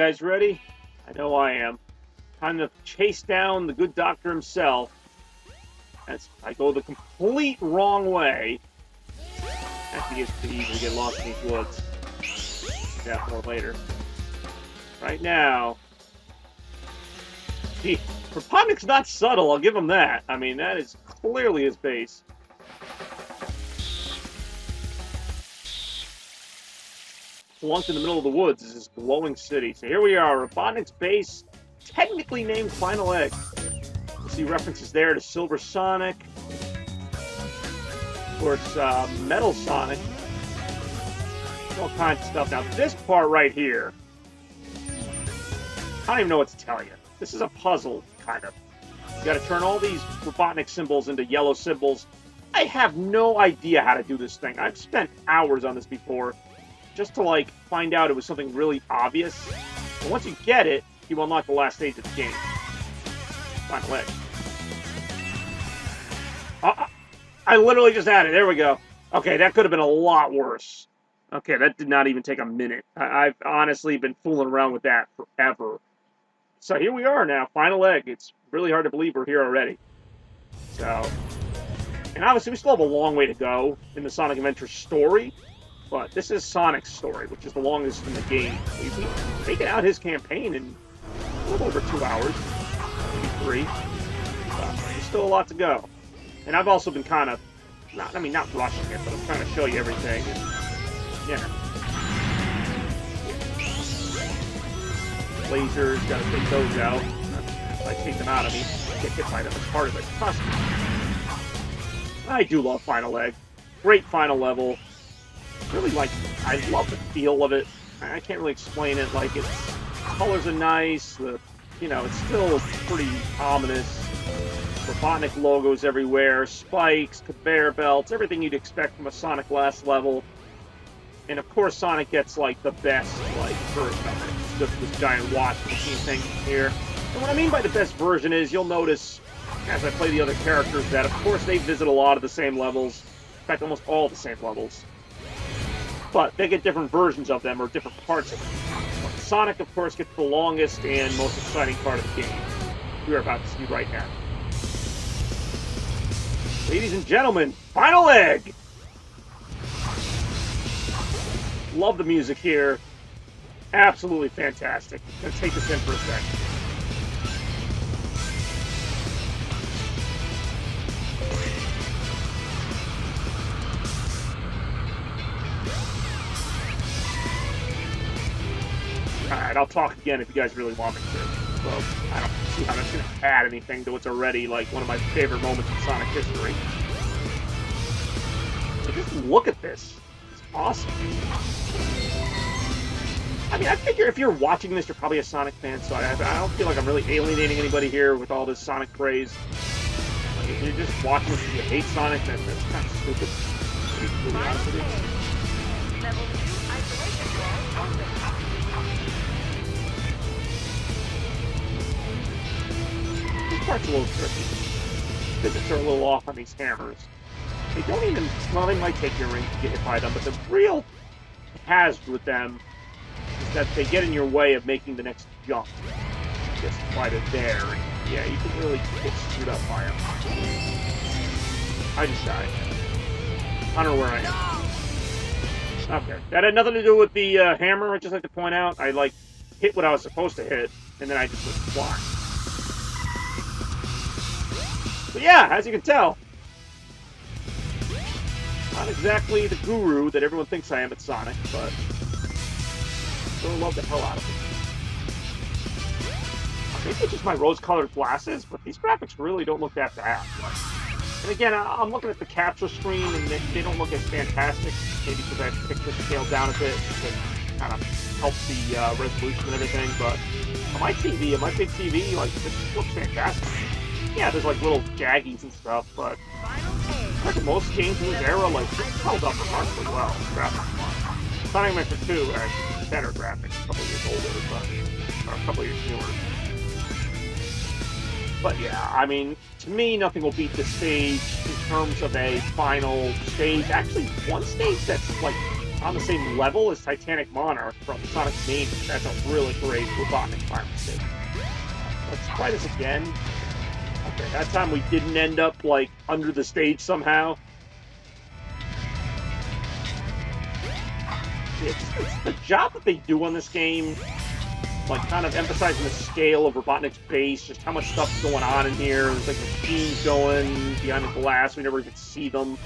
guys ready? I know I am. Time to chase down the good doctor himself. As I go the complete wrong way. Actually, it's pretty easy to get lost in these woods. Do that more later. Right now... Gee, Robotnik's not subtle, I'll give him that. I mean, that is clearly his base. Plunked in the middle of the woods is this glowing city. So here we are, Robotnik's base, technically named Final Egg. You see references there to Silver Sonic. Of course, Metal Sonic. All kinds of stuff. Now, this part right here, I don't even know what to tell you. This is a puzzle, kind of. You gotta turn all these Robotnik symbols into yellow symbols. I have no idea how to do this thing. I've spent hours on this before, just to, like, find out it was something really obvious. And once you get it, you unlock the last stage of the game. Final Egg. I literally just had it. There we go. Okay, that could have been a lot worse. Okay, that did not even take a minute. I've honestly been fooling around with that forever. So here we are now, Final Egg. It's really hard to believe we're here already. So, and obviously we still have a long way to go in the Sonic Adventure story, but this is Sonic's story, which is the longest in the game. We've taken out his campaign in a little over 2 hours, maybe 3. But there's still a lot to go. And I've also been kind of, not rushing it, but I'm trying to show you everything. And, yeah. Lasers, gotta take those out. If I take them out of me, get hit by them as hard as I possibly can. I do love Final Egg. Great final level. Really, like, I love the feel of it. I can't really explain it. Like, its colors are nice. It's still pretty ominous. Robotnik logos everywhere. Spikes, conveyor belts, everything you'd expect from a Sonic last level. And of course, Sonic gets, like, the best, like, version of it. It's just this giant watch machine thing here. And what I mean by the best version is, you'll notice, as I play the other characters, that, of course, they visit a lot of the same levels. In fact, almost all the same levels. But they get different versions of them, or different parts of them. But Sonic, of course, gets the longest and most exciting part of the game. We're about to see right now. Ladies and gentlemen, Final Egg! Love the music here. Absolutely fantastic. I'm going to take this in for a second. Alright, I'll talk again if you guys really want me to. Well, I don't see how that's going to add anything to what's already, like, one of my favorite moments in Sonic history. So just look at this. It's awesome. I mean, I figure if you're watching this, you're probably a Sonic fan, so I don't feel like I'm really alienating anybody here with all this Sonic praise. Like, if you're just watching this and you hate Sonic, that's kind of stupid. To be really honest with you. Level 2 isolation wall open. This part's a little tricky. Physics are a little off on these hammers. They don't even, well, they might take your ring to get hit by them, but the real hazard with them is that they get in your way of making the next jump. Just while they're there, and yeah, you can really get screwed up by them. I just died. I don't know where I am. Okay, that had nothing to do with the hammer, I'd just like to point out. I, like, hit what I was supposed to hit, and then I just went flying. But yeah, as you can tell, not exactly the guru that everyone thinks I am at Sonic, but still love the hell out of it. I think it's just my rose-colored glasses, but these graphics really don't look that bad. And again, I'm looking at the capture screen, and they don't look as fantastic, maybe because I have to pick the scale down a bit to kind of help the resolution and everything, but on my TV, on my big TV, like, this looks fantastic. Yeah, there's like little jaggies and stuff, but like most games in this era, like, it's held up remarkably well, graphics. Sonic Adventure 2 actually better graphics, a couple years older, but, or a couple years newer. But yeah, I mean, to me, nothing will beat this stage in terms of a final stage. Actually, one stage that's like on the same level as Titanic Monarch from Sonic Mania. That's a really great robotic pharmacy. Let's try this again. Okay, that time we didn't end up, like, under the stage somehow. It's the job that they do on this game, like, kind of emphasizing the scale of Robotnik's base, just how much stuff's going on in here. There's, like, machines going behind the glass. We never get to see them.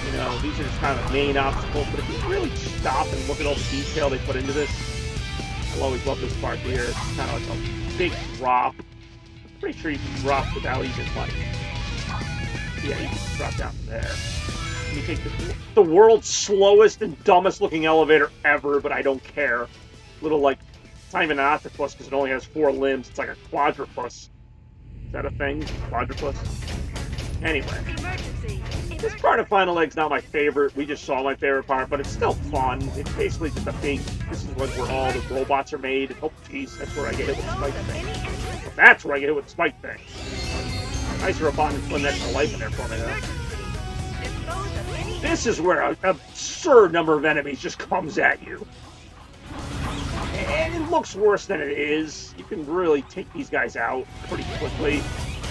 You know, these are just kind of the main obstacles. But if you really stop and look at all the detail they put into this, I'll always love this part here. It's kind of like a big drop. I'm pretty sure you can drop without even, like... Yeah, you can drop down there. You take the world's slowest and dumbest looking elevator ever, but I don't care. Little, like, it's not even an octopus because it only has 4 limbs. It's like a quadrupus. Is that a thing? Quadrupus? Anyway. Emergency. This part of Final Egg's not my favorite. We just saw my favorite part, but it's still fun. It's basically just a big... This is like where all the robots are made. Oh, jeez, that's where I get hit with the spike thing. So that's where I get hit with the spike thing. Nice robot and putting that to life in there for me, though. This is where an absurd number of enemies just comes at you. And it looks worse than it is. You can really take these guys out pretty quickly.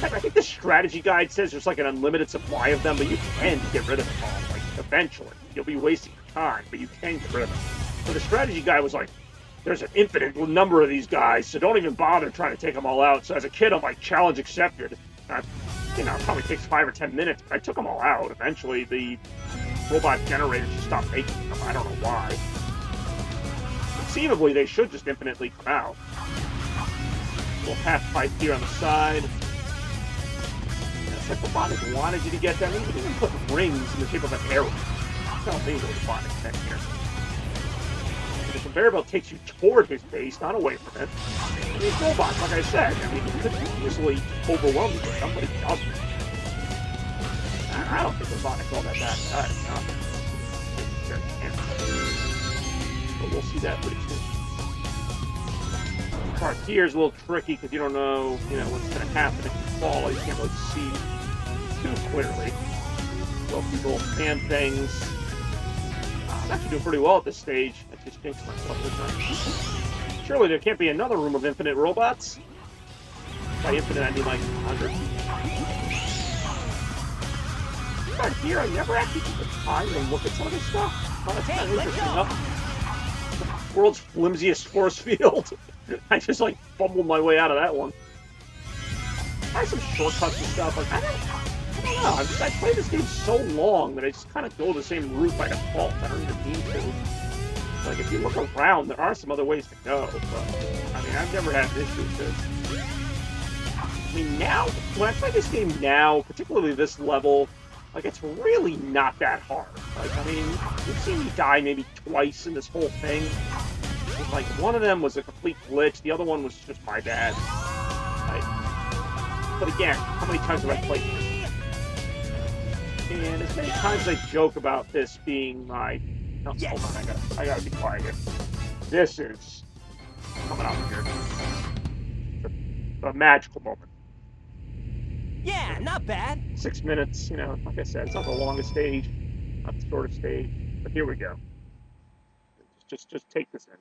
I think the strategy guide says there's like an unlimited supply of them, but you can get rid of them all. Like, eventually. You'll be wasting your time, but you can get rid of them. So the strategy guide was like, there's an infinite number of these guys, so don't even bother trying to take them all out. So as a kid, I'm like, challenge accepted. You know, it probably takes 5 or 10 minutes, but I took them all out. Eventually, the robot generators just stopped making them. I don't know why. Conceivably, they should just infinitely come out. Little half pipe here on the side. It's like Robotnik wanted you to get them. He even put rings in the shape of an arrow. Tell me what Robotnik meant here. The conveyor belt takes you toward his base, not away from it. And these robots, like I said, I mean, you could easily overwhelm you, but somebody doesn't. I don't think Robotnik's all that bad. But we'll see that pretty soon. The part here is a little tricky because you don't know, what's going to happen if you fall. You can't really see too clearly. So if you little fan things. I'm actually doing pretty well at this stage. I just jinxed myself this time. Surely there can't be another room of infinite robots. By infinite, I mean like 100. Right here, I never actually took the time to look at some of this stuff. Oh, that's kind of interesting enough. The world's flimsiest force field. I just like fumbled my way out of that one. Try some shortcuts and stuff. Like I don't know. I played this game so long that I just kind of go the same route by default. I don't even need to. Like if you look around, there are some other ways to go. But I mean, I've never had an issue with this. I mean, now when I play this game now, particularly this level. Like, it's really not that hard. Like, I mean, you've seen me die maybe twice in this whole thing. Like, one of them was a complete glitch. The other one was just my bad. Like, but again, how many times have I played this? And as many times as I joke about this being my... No, hold on, I gotta be quiet here. This is coming out here. It's a magical moment. Yeah, not bad. 6 minutes, like I said, it's not the longest stage, not the shortest stage, but here we go. Just take this in.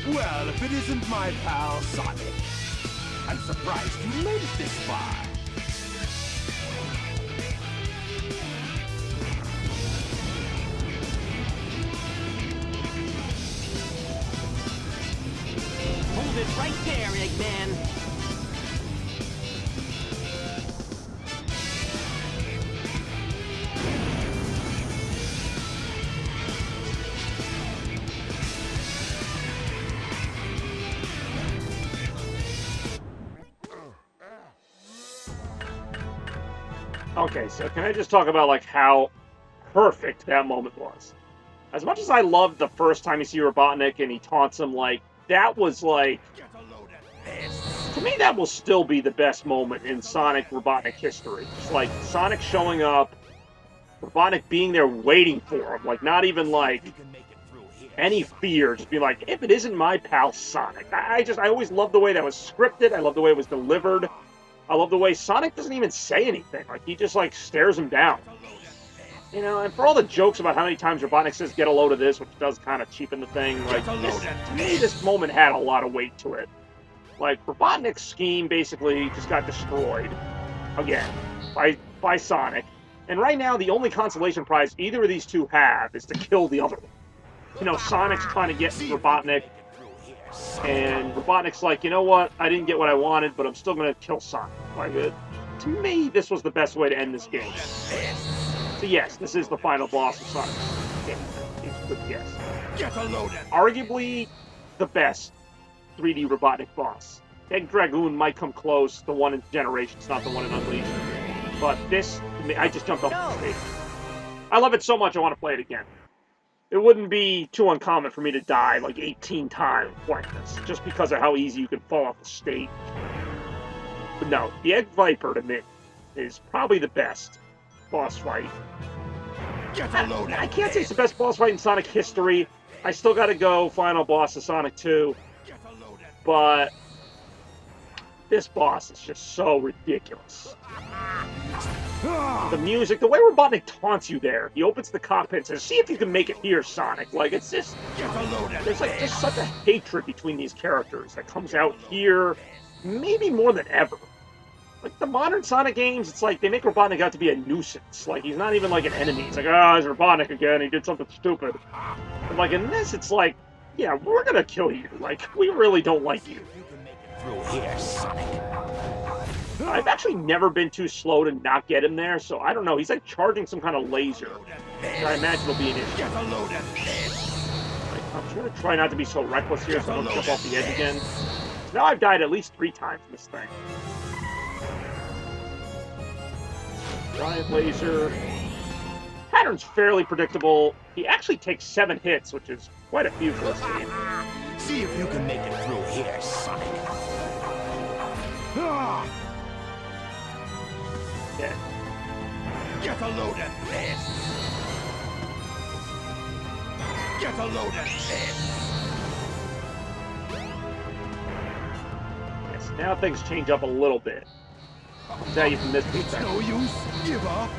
Well, if it isn't my pal Sonic, I'm surprised you made it this far. Hold it right there, Eggman. Okay, so can I just talk about like how perfect that moment was. As much as I loved the first time you see Robotnik and he taunts him, like, that was like, to me, that will still be the best moment in Sonic Robotnik history. Just like Sonic showing up, Robotnik being there waiting for him, like, not even like any fear, just be like, if it isn't my pal Sonic. I always loved the way that was scripted. I love the way it was delivered. I love the way Sonic doesn't even say anything. Like, he just, like, stares him down. You know, and for all the jokes about how many times Robotnik says, get a load of this, which does kind of cheapen the thing, like, to me, this moment had a lot of weight to it. Like, Robotnik's scheme basically just got destroyed, again, by Sonic. And right now, the only consolation prize either of these two have is to kill the other one. You know, Sonic's trying to get Robotnik, and Robotnik's like, you know what, I didn't get what I wanted, but I'm still going to kill Sonic. Like, to me, this was the best way to end this game. So yes, this is the final boss of Sonic. It's a good guess. Arguably the best 3D Robotnik boss. Egg Dragoon might come close, the one in Generations, not the one in Unleashed. But this, I just jumped off the stage. I love it so much I want to play it again. It wouldn't be too uncommon for me to die like 18 times playing this, just because of how easy you can fall off the stage. But no, the Egg Viper to me is probably the best boss fight. I can't say it's the best boss fight in Sonic history. I still gotta go final boss of Sonic 2. But this boss is just so ridiculous. The music, the way Robotnik taunts you there. He opens the cockpit and says, see if you can make it here, Sonic. Like, it's just, there's like just such a hatred between these characters that comes out here maybe more than ever. Like, the modern Sonic games, it's like they make Robotnik out to be a nuisance. Like, he's not even like an enemy. It's like, oh, it's Robotnik again. He did something stupid. But like in this, it's like, yeah, we're gonna kill you. Like, we really don't like you. I've actually never been too slow to not get him there, so I don't know. He's like charging some kind of laser, which I imagine will be an issue. Like, I'm trying to try not to be so reckless here so I don't jump off the edge again. So now I've died at least 3 times in this thing. Giant laser. Pattern's fairly predictable. He actually takes 7 hits, which is quite a few for this game. See if you can make it through here, Sonic. Okay. Get a load of this. Get a load of this. Yes, now things change up a little bit. I'll tell you from this perspective. No use. Give up.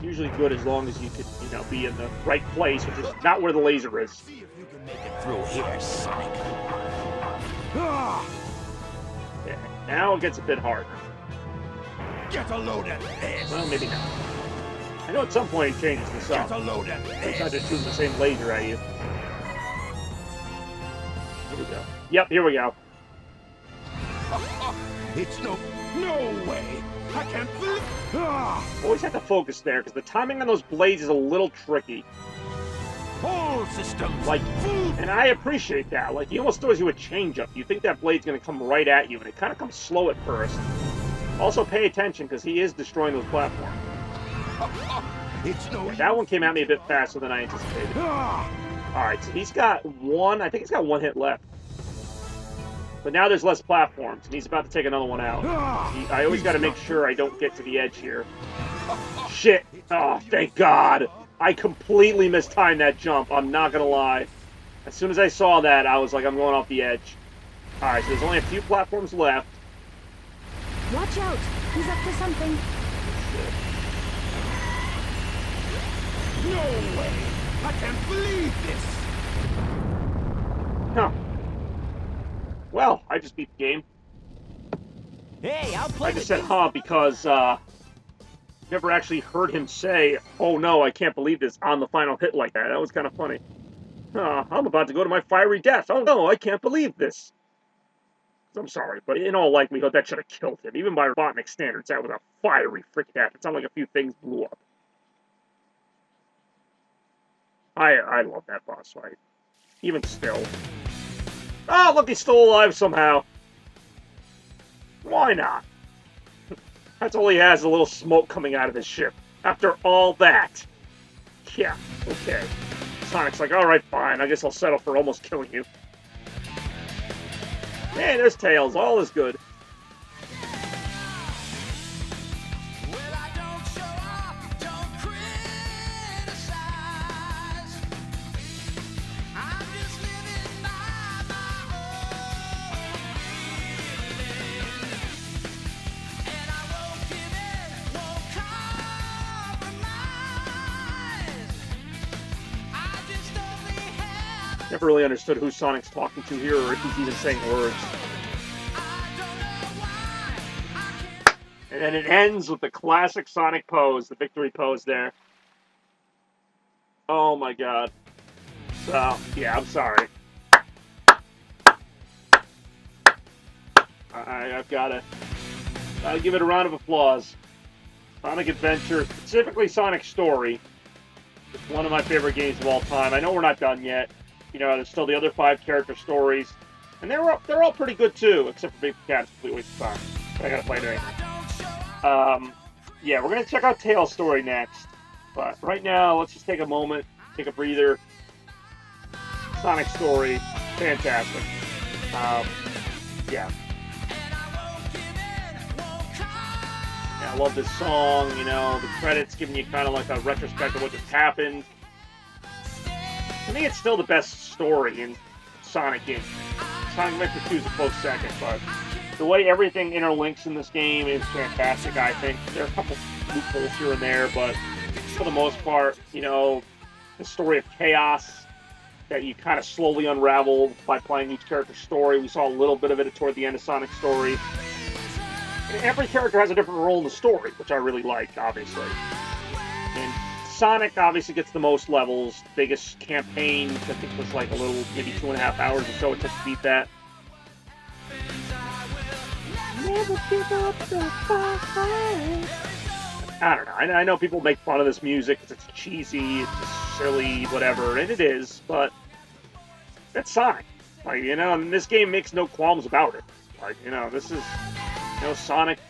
Usually good as long as you could, you know, be in the right place, which is not where the laser is. See if you can make it through here, Sonic. Okay, now it gets a bit harder. Get a load of this. Well, maybe not. I know at some point it changes this up. Get a load of It's not this. just shooting the same laser at you. Here we go. Yep, here we go. It's no way. I can't believe. Always have to focus there, because the timing on those blades is a little tricky. All systems. Like, full. and I appreciate that. Like, he almost throws you a change-up. You think that blade's going to come right at you, and it kind of comes slow at first. Also, pay attention, because he is destroying those platforms. It's no. That one came at me a bit faster than I anticipated. Alright, so he's got one... I think he's got 1 hit left. But now there's less platforms, and he's about to take another one out. I always got to make sure I don't get to the edge here. Shit! Oh, thank God! I completely mistimed that jump, I'm not gonna lie. As soon as I saw that, I was like, I'm going off the edge. Alright, so there's only a few platforms left. Watch out! He's up to something. No way. I can't believe this. Huh. Well, I just beat the game. Hey, I'll play I just said, huh, because, never actually heard him say, oh no, I can't believe this, on the final hit like that. That was kind of funny. I'm about to go to my fiery death. Oh no, I can't believe this. I'm sorry, but in all likelihood, that should have killed him. Even by Robotnik standards, that was a fiery freak death. It sounded like a few things blew up. I love that boss fight. Even still. Oh, look, he's still alive somehow. Why not? That's all he has, a little smoke coming out of his ship. After all that. Yeah, okay. Sonic's like, alright, fine. I guess I'll settle for almost killing you. Hey, there's Tails. All is good. Never really understood who Sonic's talking to here or if he's even saying words. And then it ends with the classic Sonic pose, the victory pose there. Oh my god. So, yeah, I'm sorry. I've gotta give it a round of applause. Sonic Adventure, specifically Sonic Story, is one of my favorite games of all time. I know we're not done yet. You know, there's still the other 5 character stories, and they're all pretty good too, except for Big Cat's complete waste of time. But I gotta play it anyway. Yeah, we're gonna check out Tails' story next, but right now, let's just take a moment, take a breather. Sonic Story, fantastic. Yeah. I love this song, you know, the credits giving you kind of like a retrospect of what just happened. I think it's still the best story in Sonic games. Sonic Adventure 2 is a close second, but the way everything interlinks in this game is fantastic, I think. There are a couple loopholes here and there, but for the most part, you know, the story of chaos that you kind of slowly unravel by playing each character's story. We saw a little bit of it toward the end of Sonic's story. And every character has a different role in the story, which I really liked, obviously. And Sonic obviously gets the most levels, biggest campaign, I think was like a little, maybe 2.5 hours or so it took to beat that. Never give up the fight. I don't know, I know people make fun of this music because it's cheesy, it's just silly, whatever, and it is, but that's Sonic. Like, you know, and this game makes no qualms about it. Like, you know, this is, you know, Sonic.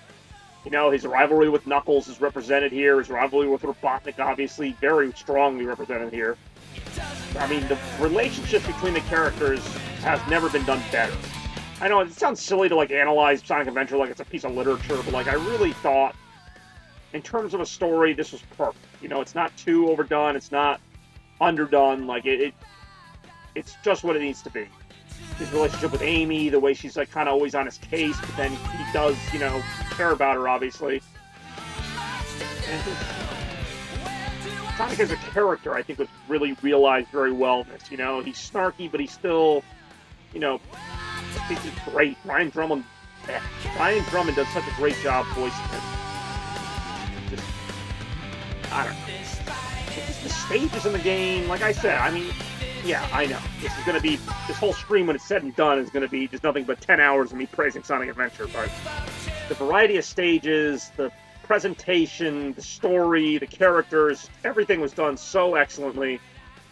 You know, his rivalry with Knuckles is represented here. His rivalry with Robotnik, obviously, very strongly represented here. I mean, the relationship between the characters has never been done better. I know, it sounds silly to, like, analyze Sonic Adventure like it's a piece of literature, but, like, I really thought, in terms of a story, this was perfect. You know, it's not too overdone. It's not underdone. Like, it's just what it needs to be. His relationship with Amy, the way she's like kind of always on his case, but then he does, you know, care about her, obviously. And Sonic as a character, I think, was really realized very well in this. You know, he's snarky, but he's still, you know, I think he's great. Ryan Drummond does such a great job voicing him. Just, I don't know. Just the stages in the game, like I said, I mean, yeah, I know. This whole stream, when it's said and done, is going to be just nothing but 10 hours of me praising Sonic Adventure. But the variety of stages, the presentation, the story, the characters, everything was done so excellently.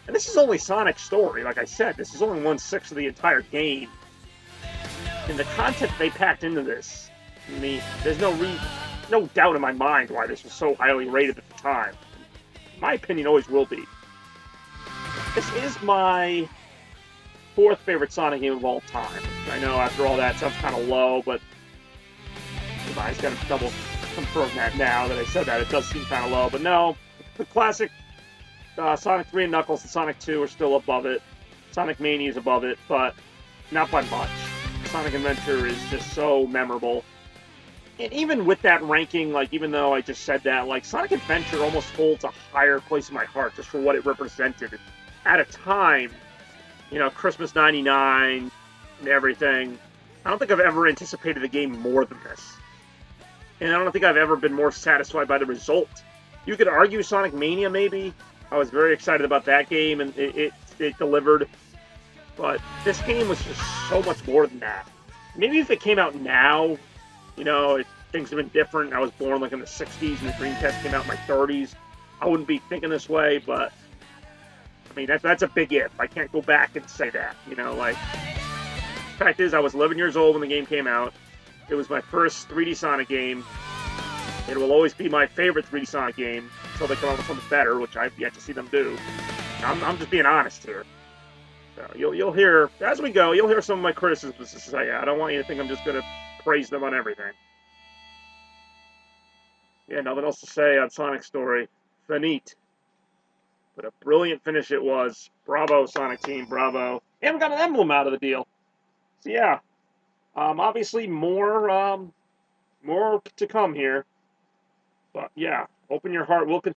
And this is only Sonic's story. Like I said, this is only 1/6 of the entire game. And the content they packed into this, I mean, there's no doubt in my mind why this was so highly rated at the time. In my opinion, always will be. This is my 4th favorite Sonic game of all time. I know after all that sounds kind of low, but I just got to double confirm that now that I said that. It does seem kind of low, but no. The classic Sonic 3 and Knuckles and Sonic 2 are still above it. Sonic Mania is above it, but not by much. Sonic Adventure is just so memorable. And even with that ranking, like, even though I just said that, like, Sonic Adventure almost holds a higher place in my heart just for what it represented. At a time, you know, Christmas '99 and everything, I don't think I've ever anticipated the game more than this. And I don't think I've ever been more satisfied by the result. You could argue Sonic Mania, maybe. I was very excited about that game, and it delivered. But this game was just so much more than that. Maybe if it came out now, you know, if things have been different. I was born, like, in the 60s, and the Dreamcast came out in my 30s. I wouldn't be thinking this way, but I mean, that's a big if. I can't go back and say that, you know, like, the fact is, I was 11 years old when the game came out. It was my first 3D Sonic game. It will always be my favorite 3D Sonic game until they come up with something better, which I've yet to see them do. I'm just being honest here. So you'll hear, as we go, you'll hear some of my criticisms to say, I don't want you to think I'm just going to praise them on everything. Yeah, nothing else to say on Sonic's story. Finite. But a brilliant finish it was. Bravo, Sonic Team, bravo. And we got an emblem out of the deal. So yeah, obviously more to come here. But yeah, open your heart. We'll